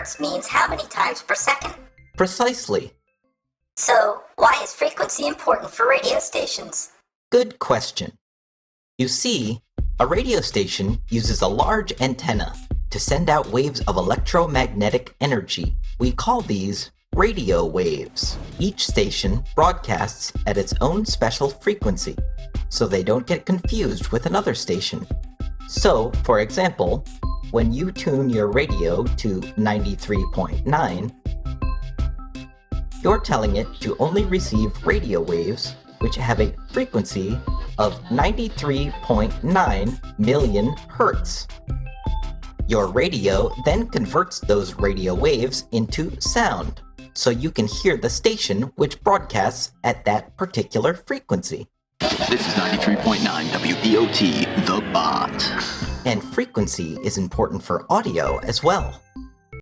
hertz means how many times per second? Precisely. So, why is frequency important for radio stations? Good question. You see, a radio station uses a large antenna to send out waves of electromagnetic energy. We call these radio waves. Each station broadcasts at its own special frequency, so they don't get confused with another station. So, for example, when you tune your radio to 93.9, you're telling it to only receive radio waves which have a frequency of 93.9 million hertz. Your radio then converts those radio waves into sound, so you can hear the station which broadcasts at that particular frequency. This is 93.9 WBOT, The Bot. And frequency is important for audio as well.